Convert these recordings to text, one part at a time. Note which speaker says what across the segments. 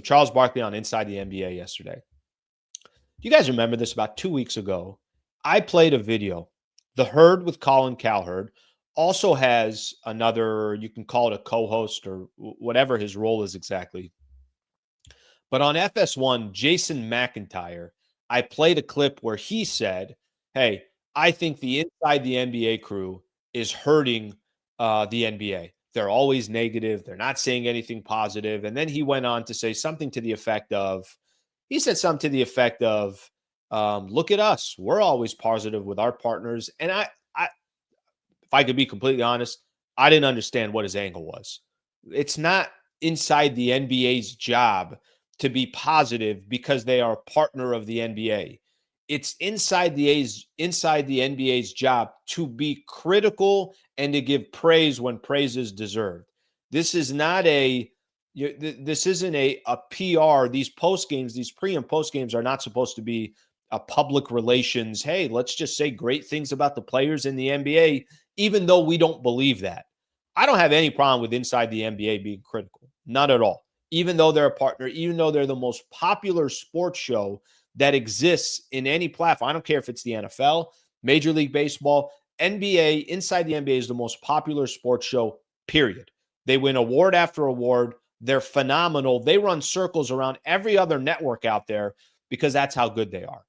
Speaker 1: Charles Barkley on Inside the NBA yesterday. Do you guys remember this? About 2 weeks ago, I played a video. The Herd with Colin Cowherd also has another, you can call it a co-host or whatever his role is exactly. But on FS1, Jason McIntyre, I played a clip where he said, hey, I think the Inside the NBA crew is hurting the NBA. They're always negative. They're not saying anything positive. And then he went on to say something to the effect of, look at us. We're always positive with our partners. And if I could be completely honest, I didn't understand what his angle was. It's not inside the NBA's job to be positive because they are a partner of the NBA. It's inside the NBA's job to be critical and to give praise when praise is deserved. This is not this isn't a PR. These post games, these pre and post games are not supposed to be a public relations. Hey, let's just say great things about the players in the NBA, even though we don't believe that. I don't have any problem with Inside the NBA being critical. Not at all. Even though they're a partner, even though they're the most popular sports show that exists in any platform. I don't care if it's the NFL, Major League Baseball, NBA. Inside the NBA is the most popular sports show, period. They win award after award. They're phenomenal. They run circles around every other network out there because that's how good they are.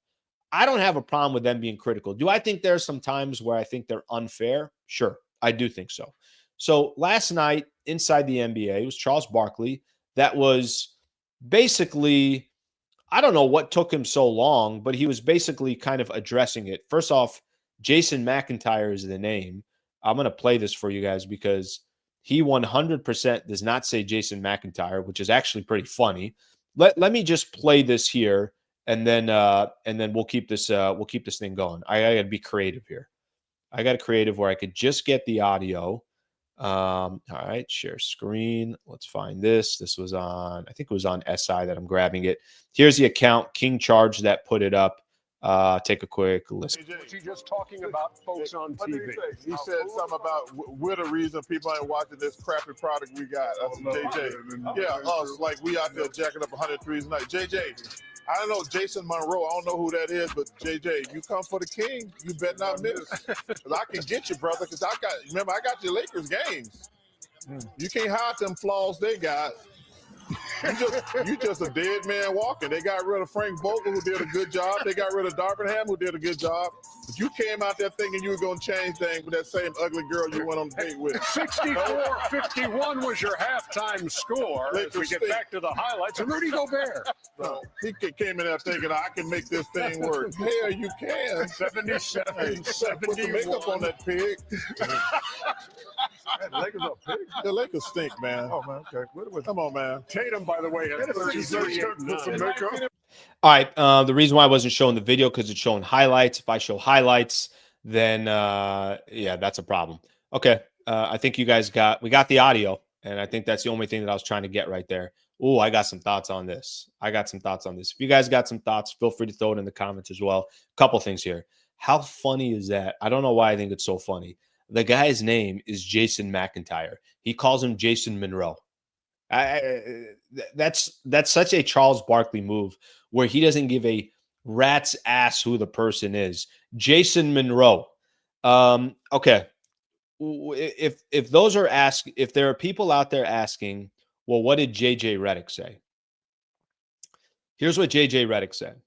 Speaker 1: I don't have a problem with them being critical. Do I think there's some times where I think they're unfair? Sure, I do think so. So last night, Inside the NBA, it was Charles Barkley. That was basically, I don't know what took him so long, but he was basically kind of addressing it. First off, Jason McIntyre is the name. I'm going to play this for you guys because he 100% does not say Jason McIntyre, which is actually pretty funny. Let me just play this here, and then we'll keep this thing going. I got to be creative here. I got a creative where I could just get the audio. All right, share screen. Let's find this. This was on, I think it was on SI that I'm grabbing it. Here's the account, King Charge, that put it up. Take a quick listen.
Speaker 2: Was he just talking about folks on TV?
Speaker 3: He said something about we're the reason people ain't watching this crappy product we got. That's JJ. Yeah, us, like we out there jacking up 100 threes a night. JJ, I don't know Jason Monroe. I don't know who that is, but JJ, you come for the king, you better not miss. Cause I can get you, brother. Cause I got your Lakers games. You can't hide them flaws they got. You just a dead man walking. They got rid of Frank Vogel, who did a good job. They got rid of Darvingham, who did a good job. But you came out there thinking you were going to change things with that same ugly girl you went on a date with.
Speaker 2: 64-51 was your halftime score. As we get back to the highlights, and Rudy Gobert.
Speaker 3: No, he came in there thinking, I can make this thing work. Hell, you can.
Speaker 2: 77,
Speaker 3: hey, put the makeup on that pig.
Speaker 2: The Lakers are pig.
Speaker 3: The Lakers stink, man.
Speaker 2: Oh, man, okay.
Speaker 3: Come on, man.
Speaker 2: Tatum, by the way, had 33.
Speaker 1: All right. The reason why I wasn't showing the video because it's showing highlights. If I show highlights, then yeah, that's a problem. Okay. I think we got the audio, and I think that's the only thing that I was trying to get right there. Oh, I got some thoughts on this. If you guys got some thoughts, feel free to throw it in the comments as well. A couple things here. How funny is that? I don't know why I think it's so funny. The guy's name is Jason McIntyre. He calls him Jason Monroe. That's such a Charles Barkley move where he doesn't give a rat's ass who the person is. Jason Monroe. Okay. If those are if there are people out there asking, well, what did JJ Redick say? Here's what JJ Redick said.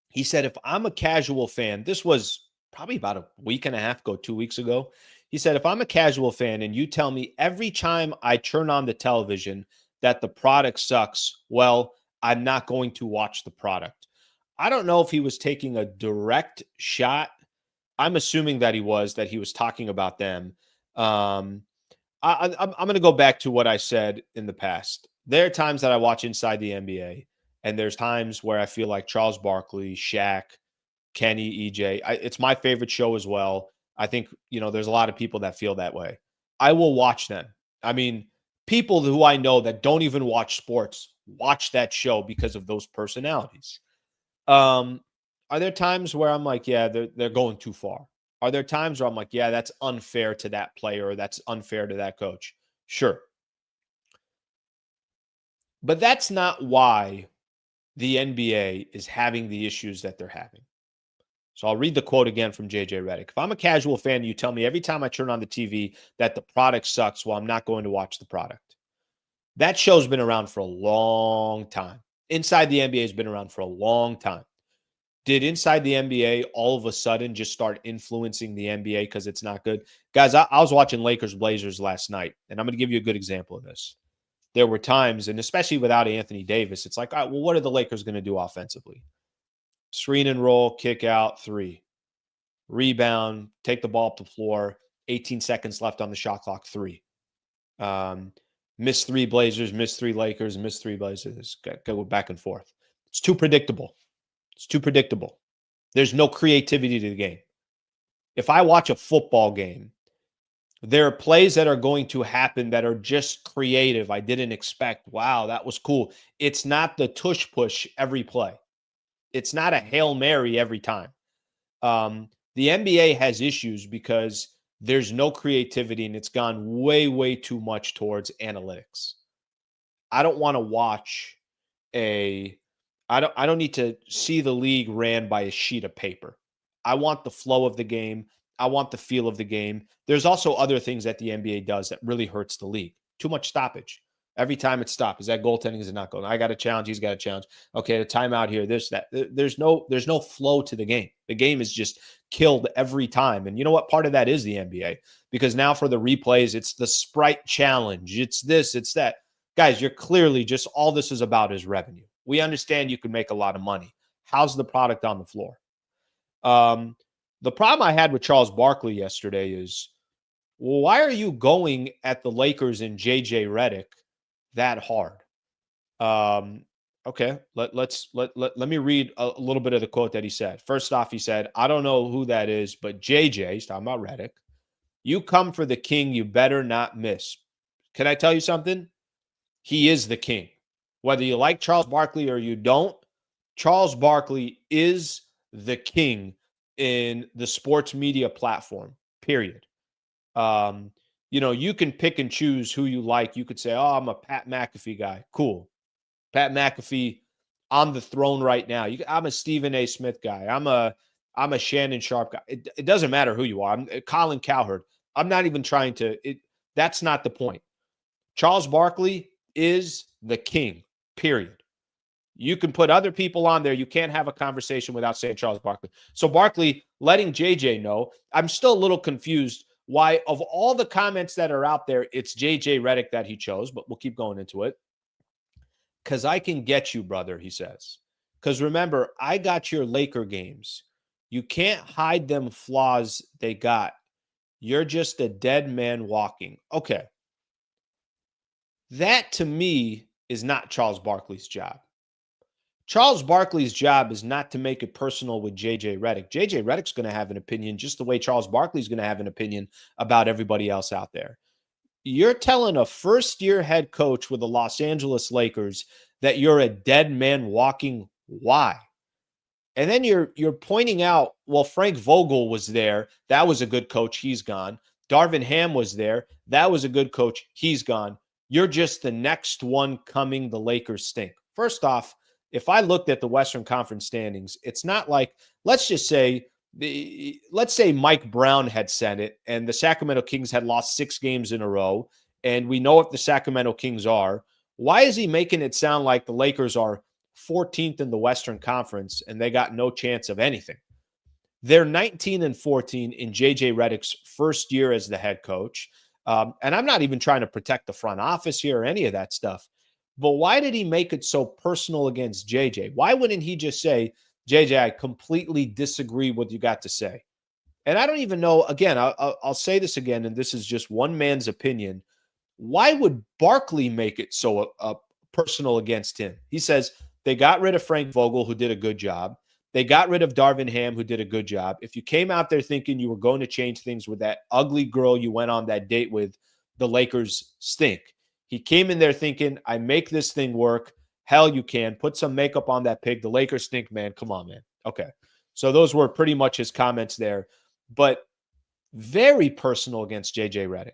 Speaker 1: He said, if I'm a casual fan, this was probably about a week and a half ago, 2 weeks ago. He said, if I'm a casual fan and you tell me every time I turn on the television that the product sucks, well, I'm not going to watch the product. I don't know if he was taking a direct shot. I'm assuming that he was talking about them. I'm going to go back to what I said in the past. There are times that I watch Inside the NBA, and there's times where I feel like Charles Barkley, Shaq, Kenny, EJ. It's my favorite show as well. I think, there's a lot of people that feel that way. I will watch them. I mean, people who I know that don't even watch sports watch that show because of those personalities. Are there times where I'm like, yeah, they're going too far? Are there times where I'm like, yeah, that's unfair to that player, or that's unfair to that coach? Sure. But that's not why the NBA is having the issues that they're having. So I'll read the quote again from JJ Redick. If I'm a casual fan, you tell me every time I turn on the TV that the product sucks, well, I'm not going to watch the product. That show's been around for a long time. Inside the NBA has been around for a long time. Did Inside the NBA all of a sudden just start influencing the NBA because it's not good? Guys, I was watching Lakers Blazers last night, and I'm going to give you a good example of this. There were times, and especially without Anthony Davis, it's like, all right, well, what are the Lakers going to do offensively? Screen and roll, kick out, 3. Rebound, take the ball up the floor, 18 seconds left on the shot clock, 3. Miss 3 Blazers, miss 3 Lakers, miss 3 Blazers. Go back and forth. It's too predictable. It's too predictable. There's no creativity to the game. If I watch a football game, there are plays that are going to happen that are just creative. I didn't expect. Wow, that was cool. It's not the tush push every play. It's not a Hail Mary every time. The NBA has issues because there's no creativity and it's gone way, way too much towards analytics. I don't want to watch I don't need to see the league ran by a sheet of paper. I want the flow of the game. I want the feel of the game. There's also other things that the NBA does that really hurts the league. Too much stoppage. Every time it's stopped. Is that goaltending? Is it not goaltending? I got a challenge. He's got a challenge. Okay, the timeout here. This, that. There's no flow to the game. The game is just killed every time. And you know what? Part of that is the NBA. Because now for the replays, it's the Sprite challenge. It's this, it's that. Guys, you're clearly just all this is about is revenue. We understand you can make a lot of money. How's the product on the floor? The problem I had with Charles Barkley yesterday is, well, why are you going at the Lakers and JJ Redick that hard? Okay, let me read a little bit of the quote that he said. First off, he said, I don't know who that is, but JJ, he's talking about Redick, you come for the king, you better not miss. Can I tell you something? He is the king. Whether you like Charles Barkley or you don't, Charles Barkley is the king in the sports media platform, period. You can pick and choose who you like. You could say, oh, I'm a Pat McAfee guy. Cool. Pat McAfee on the throne right now. I'm a Stephen A. Smith guy. I'm a Shannon Sharp guy. It doesn't matter who you are. I'm Colin Cowherd. I'm not even trying to. That's not the point. Charles Barkley is the king, period. You can put other people on there. You can't have a conversation without saying Charles Barkley. So Barkley letting JJ know, I'm still a little confused why of all the comments that are out there, it's JJ Redick that he chose, but we'll keep going into it. Because I can get you, brother, he says. Because remember, I got your Laker games. You can't hide them flaws they got. You're just a dead man walking. Okay. That, to me, is not Charles Barkley's job. Charles Barkley's job is not to make it personal with JJ Redick. JJ Redick's going to have an opinion just the way Charles Barkley's going to have an opinion about everybody else out there. You're telling a first-year head coach with the Los Angeles Lakers that you're a dead man walking. Why? And then you're pointing out, well, Frank Vogel was there. That was a good coach. He's gone. Darvin Ham was there. That was a good coach. He's gone. You're just the next one coming. The Lakers stink. First off, if I looked at the Western Conference standings, it's not like, let's say Mike Brown had said it and the Sacramento Kings had lost 6 games in a row, and we know what the Sacramento Kings are. Why is he making it sound like the Lakers are 14th in the Western Conference and they got no chance of anything? They're 19-14 in JJ Redick's first year as the head coach. And I'm not even trying to protect the front office here or any of that stuff. But why did he make it so personal against JJ? Why wouldn't he just say, JJ, I completely disagree with what you got to say? And I don't even know, again, I'll say this again, and this is just one man's opinion. Why would Barkley make it so personal against him? He says they got rid of Frank Vogel, who did a good job. They got rid of Darvin Ham, who did a good job. If you came out there thinking you were going to change things with that ugly girl you went on that date with, the Lakers stink. He came in there thinking, I make this thing work. Hell, you can. Put some makeup on that pig. The Lakers stink, man. Come on, man. Okay. So those were pretty much his comments there. But very personal against JJ Redick.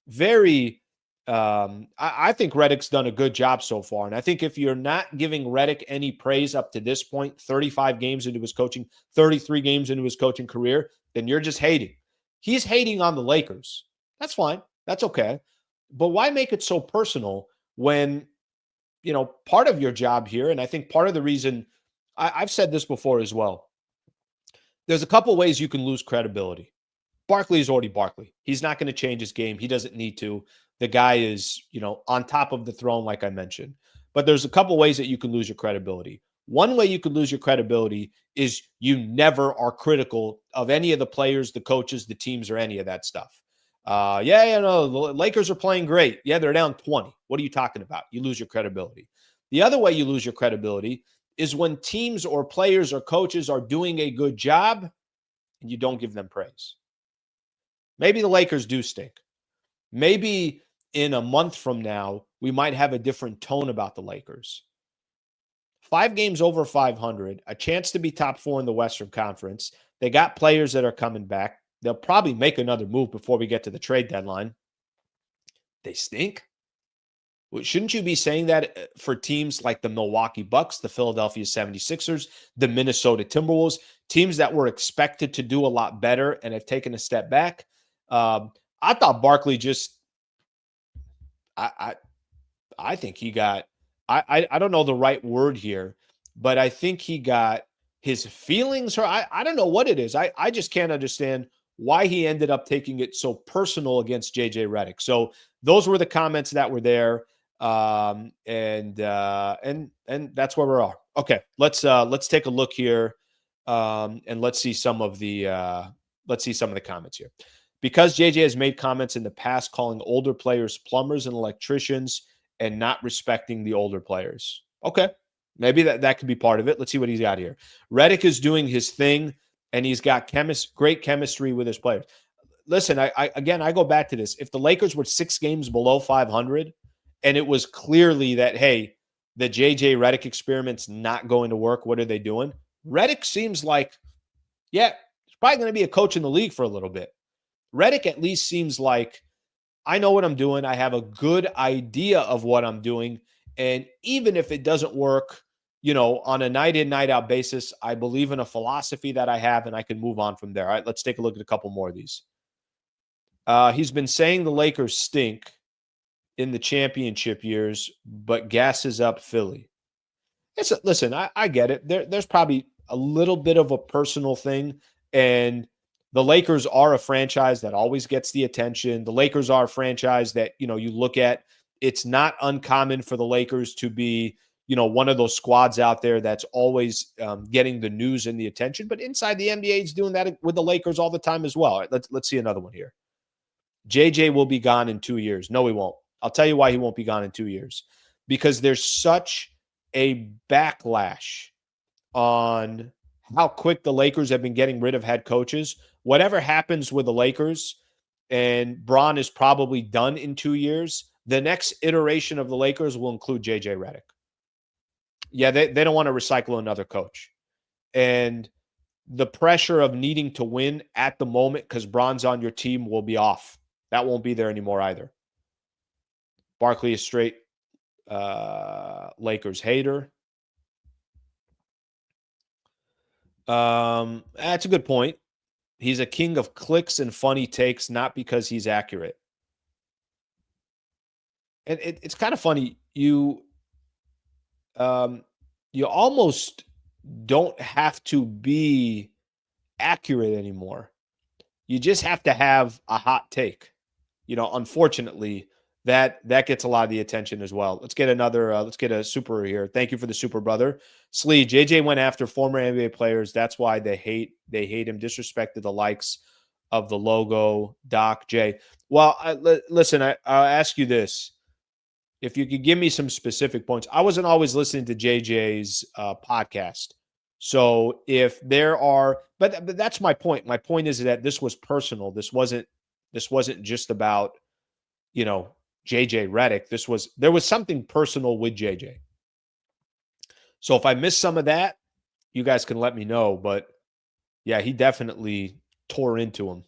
Speaker 1: Very, I think Redick's done a good job so far. And I think if you're not giving Redick any praise up to this point, 35 games into his coaching, 33 games into his coaching career, then you're just hating. He's hating on the Lakers. That's fine. That's okay. But why make it so personal when, part of your job here, and I think part of the reason I've said this before as well, there's a couple ways you can lose credibility. Barkley is already Barkley. He's not going to change his game. He doesn't need to. The guy is, on top of the throne, like I mentioned. But there's a couple ways that you can lose your credibility. One way you could lose your credibility is you never are critical of any of the players, the coaches, the teams, or any of that stuff. The Lakers are playing great. Yeah, they're down 20. What are you talking about? You lose your credibility. The other way you lose your credibility is when teams or players or coaches are doing a good job and you don't give them praise. Maybe the Lakers do stink. Maybe in a month from now, we might have a different tone about the Lakers. 5 games over 500, a chance to be top 4 in the Western Conference. They got players that are coming back. They'll probably make another move before we get to the trade deadline. They stink. Well, shouldn't you be saying that for teams like the Milwaukee Bucks, the Philadelphia 76ers, the Minnesota Timberwolves, teams that were expected to do a lot better and have taken a step back? I thought Barkley just, I think he got, I don't know the right word here, but I think he got his feelings hurt. I don't know what it is. I just can't understand why he ended up taking it so personal against JJ Redick. So those were the comments that were there. And that's where we are. Okay. Let's take a look here. And let's see some of the comments here. Because JJ has made comments in the past calling older players plumbers and electricians and not respecting the older players. Okay. Maybe that could be part of it. Let's see what he's got here. Redick is doing his thing, and he's got great chemistry with his players. Listen, I go back to this. If the Lakers were 6 games below 500, and it was clearly that, hey, the JJ Redick experiment's not going to work, what are they doing? Redick seems like, yeah, he's probably going to be a coach in the league for a little bit. Redick at least seems like, I know what I'm doing. I have a good idea of what I'm doing. And even if it doesn't work, on a night in, night out basis, I believe in a philosophy that I have, and I can move on from there. All right, let's take a look at a couple more of these. He's been saying the Lakers stink in the championship years, but gasses up Philly. Listen, I get it. There's probably a little bit of a personal thing, and the Lakers are a franchise that always gets the attention. The Lakers are a franchise that, you look at. It's not uncommon for the Lakers to be, one of those squads out there that's always getting the news and the attention. But inside the NBA, is doing that with the Lakers all the time as well. All right, let's see another one here. JJ will be gone in 2 years. No, he won't. I'll tell you why he won't be gone in 2 years. Because there's such a backlash on how quick the Lakers have been getting rid of head coaches. Whatever happens with the Lakers, and Bron is probably done in 2 years, the next iteration of the Lakers will include JJ Redick. Yeah, they don't want to recycle another coach. And the pressure of needing to win at the moment because Bron's on your team will be off. That won't be there anymore either. Barkley is straight Lakers hater. That's a good point. He's a king of clicks and funny takes, not because he's accurate. And it's kind of funny. You almost don't have to be accurate anymore. You just have to have a hot take. Unfortunately, that gets a lot of the attention as well. Let's get a super here. Thank you for the super, brother. Slee, JJ went after former NBA players. That's why they hate him. Disrespected the likes of the logo, Doc J. Well, listen, I'll ask you this. If you could give me some specific points. I wasn't always listening to JJ's podcast. So if there are, but that's my point. My point is that this was personal. This wasn't just about, JJ Redick. There was something personal with JJ. So if I missed some of that, you guys can let me know. But yeah, he definitely tore into him.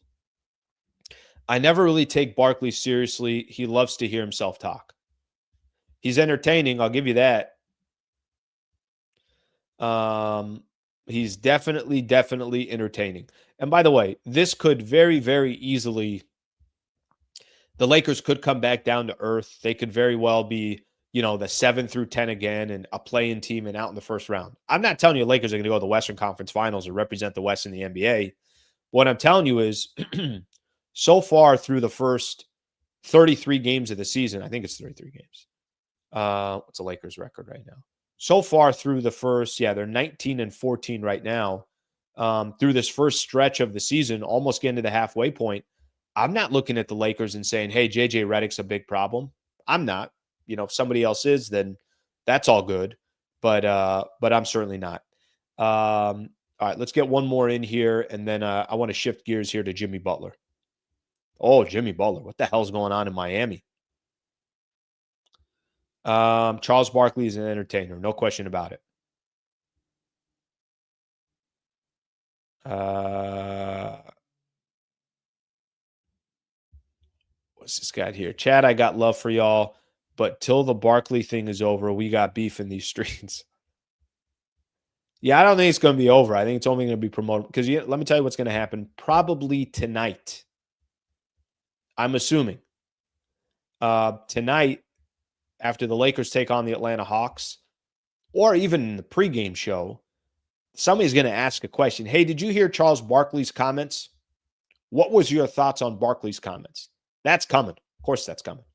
Speaker 1: I never really take Barkley seriously. He loves to hear himself talk. He's entertaining, I'll give you that. He's definitely entertaining. And by the way, this could very, very easily, the Lakers could come back down to earth. They could very well be, the 7 through 10 again and a play-in team and out in the first round. I'm not telling you Lakers are going to go to the Western Conference Finals or represent the West in the NBA. What I'm telling you is so far through the first 33 games of the season, I think it's 33 games. What's the Lakers record right now? So far through the first, they're 19-14 right now. Through this first stretch of the season, almost getting to the halfway point, I'm not looking at the Lakers and saying, hey, JJ Redick's a big problem. I'm not. If somebody else is, then that's all good. But I'm certainly not. All right, let's get one more in here, and then I want to shift gears here to Jimmy Butler. Oh, Jimmy Butler. What the hell's going on in Miami? Charles Barkley is an entertainer. No question about it. What's this guy here? Chad, I got love for y'all, but till the Barkley thing is over, we got beef in these streets. Yeah, I don't think it's going to be over. I think it's only going to be promoted. Because let me tell you what's going to happen. Probably tonight. I'm assuming. Tonight, after the Lakers take on the Atlanta Hawks, or even in the pregame show, somebody's going to ask a question. Hey, did you hear Charles Barkley's comments? What was your thoughts on Barkley's comments? That's coming. Of course that's coming.